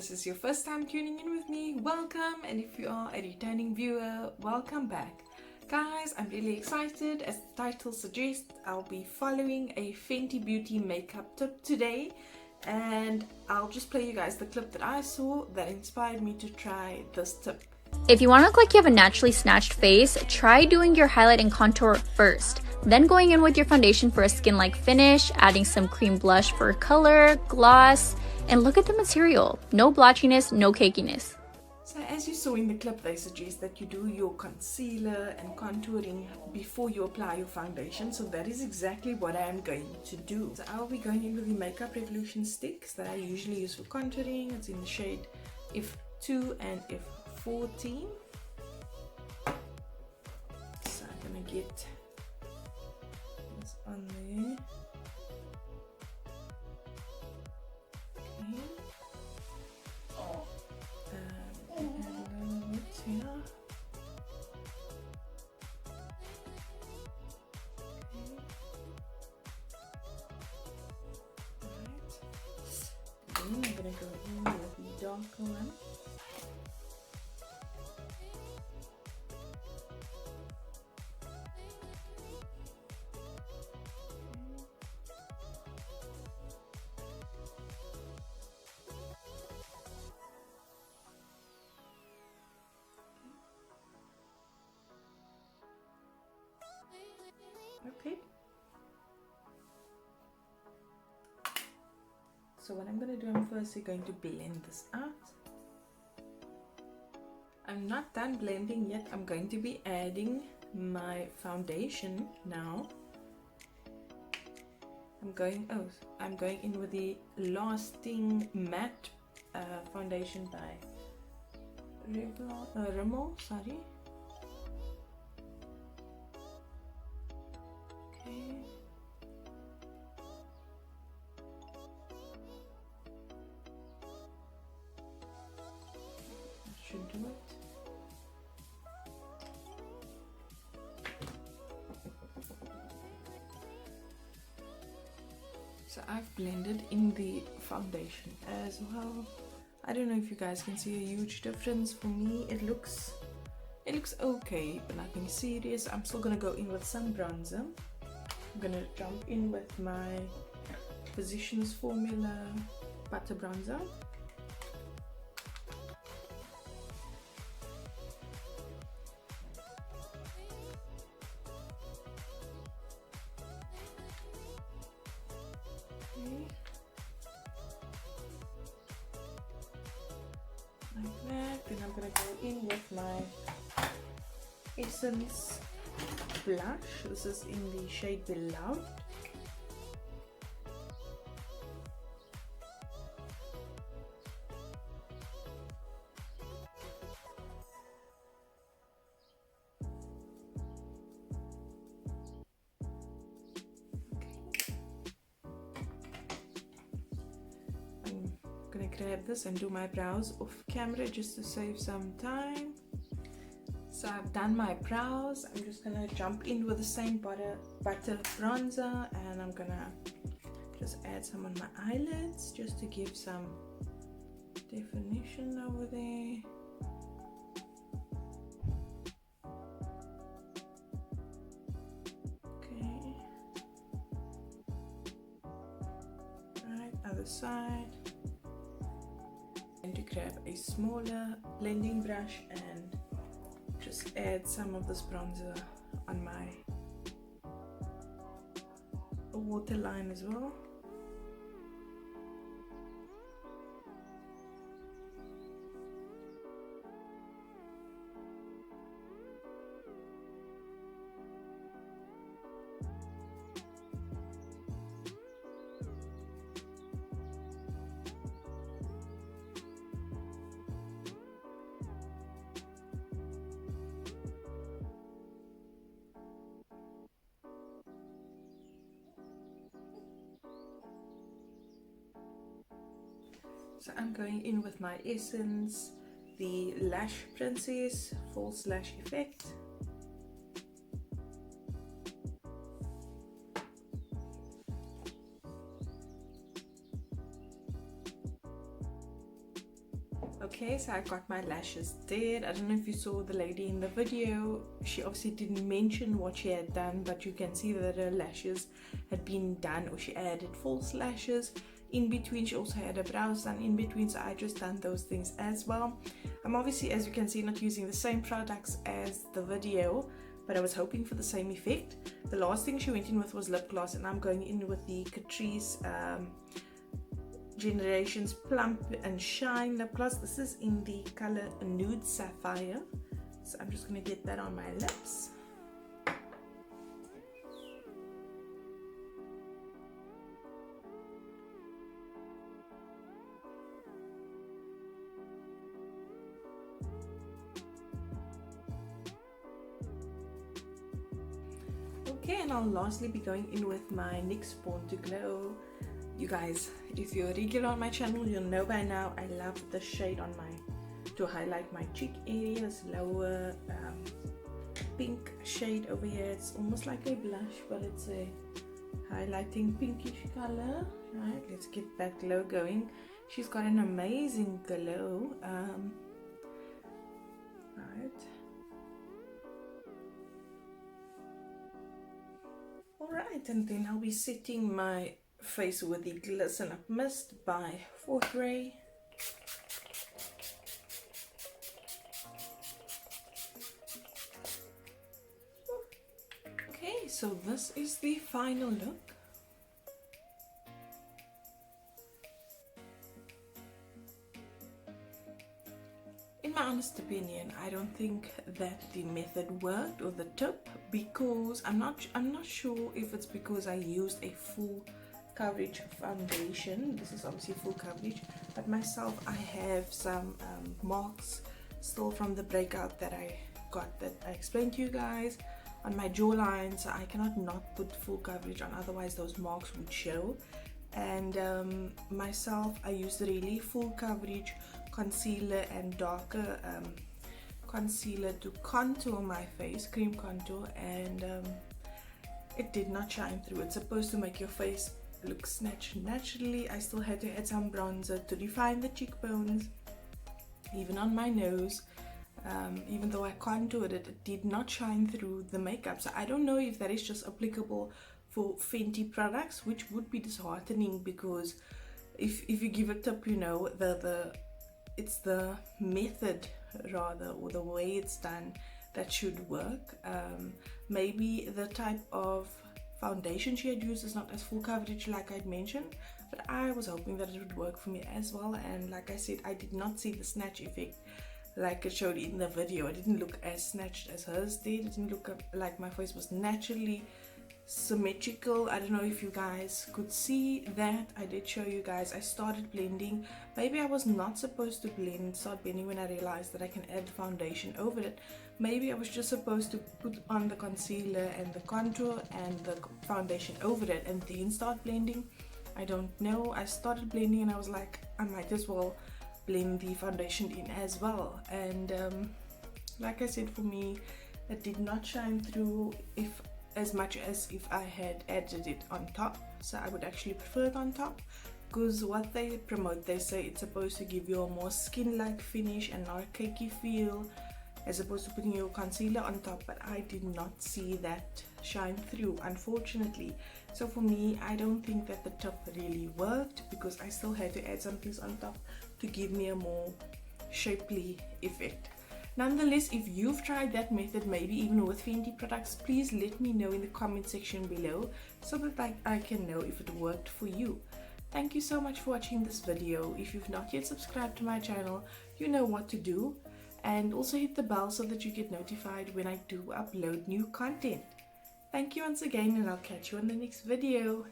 this is your first time tuning in with me, welcome, and if you are a returning viewer, welcome back. Guys, I'm really excited. As the title suggests, I'll be following a Fenty Beauty makeup tip today, and I'll just play you guys the clip that I saw that inspired me to try this tip. If you want to look like you have a naturally snatched face, try doing your highlight and contour first, then going in with your foundation for a skin-like finish, adding some cream blush for color, gloss, and look at the material. No blotchiness, no cakiness. So as you saw in the clip, they suggest that you do your concealer and contouring before you apply your foundation. So that is exactly what I am going to do. So I'll be going in with the Makeup Revolution sticks that I usually use for contouring. It's in the shade F2 and F14. So I'm gonna get this on there. I'm gonna go in with the darker one. Okay. So what I'm going to do, I'm firstly going to blend this out. I'm not done blending yet. I'm going to be adding my foundation now. I'm going in with the Lasting Matte foundation by Rimmel, sorry. Okay. Should do it. So I've blended in the foundation as well. I don't know if you guys can see a huge difference. For me, it looks okay, but nothing serious. I'm still gonna go in with some bronzer. I'm gonna jump in with my Physicians Formula Butter Bronzer. Like that. Then I'm gonna go in with my Essence blush. This is in the shade Beloved. I'm gonna grab this and do my brows off camera just to save some time. So I've done my brows. I'm just gonna jump in with the same butter bronzer, and I'm gonna just add some on my eyelids just to give some definition over there. Okay. Right, other side. And to grab a smaller blending brush and just add some of this bronzer on my waterline as well. So I'm going in with my Essence, the Lash Princess False Lash Effect. Okay, so I got my lashes did. I don't know if you saw the lady in the video. She obviously didn't mention what she had done, but you can see that her lashes had been done, or she added false lashes in between. She also had her brows done in between, so I just done those things as well. I'm obviously, as you can see, not using the same products as the video, but I was hoping for the same effect. The last thing she went in with was lip gloss, and I'm going in with the Catrice Generations Plump and Shine lip gloss. This is in the color Nude Sapphire, so I'm just going to get that on my lips. Okay, and I'll lastly be going in with my NYX Born to Glow. You guys, if you're regular on my channel, you'll know by now I love the shade on to highlight my cheek area. This lower pink shade over here. It's almost like a blush, but it's a highlighting pinkish color. Right, let's get that glow going. She's got an amazing glow. Right. Alright, and then I'll be setting my face with the Glisten Up Mist by Fourth Ray. Okay, so this is the final look. In my honest opinion, I don't think that the method worked, or the tip, because I'm not sure if it's because I used a full coverage foundation. This is obviously full coverage, but myself, I have some marks still from the breakout that I got, that I explained to you guys, on my jawline, so I cannot not put full coverage on, otherwise those marks would show. And myself, I used really full coverage concealer and darker concealer to contour my face, cream contour, and it did not shine through. It's supposed to make your face look snatched naturally. I still had to add some bronzer to define the cheekbones, even on my nose. Even though I contoured it, it did not shine through the makeup. So I don't know if that is just applicable for Fenty products, which would be disheartening, because if you give a tip, you know, it's the method rather, or the way it's done, that should work. Maybe the type of foundation she had used is not as full coverage like I'd mentioned, but I was hoping that it would work for me as well. And like I said, I did not see the snatch effect like it showed in the video. It didn't look as snatched as hers did. It didn't look like my face was naturally symmetrical. I don't know if you guys could see that. I did show you guys. I started blending. Maybe I was not supposed to start blending when I realized that I can add foundation over it. Maybe I was just supposed to put on the concealer and the contour and the foundation over it and then start blending. I don't know. I started blending and I was like, I might as well blend the foundation in as well. And like I said, for me, it did not shine through as much as if I had added it on top. So I would actually prefer it on top, because what they promote, they say it's supposed to give you a more skin-like finish and not a cakey feel, as opposed to putting your concealer on top. But I did not see that shine through, unfortunately. So for me, I don't think that the top really worked, because I still had to add some things on top to give me a more shapely effect. Nonetheless, if you've tried that method, maybe even with Fenty products, please let me know in the comment section below, so that I can know if it worked for you. Thank you so much for watching this video. If you've not yet subscribed to my channel, you know what to do. And also hit the bell so that you get notified when I do upload new content. Thank you once again, and I'll catch you in the next video.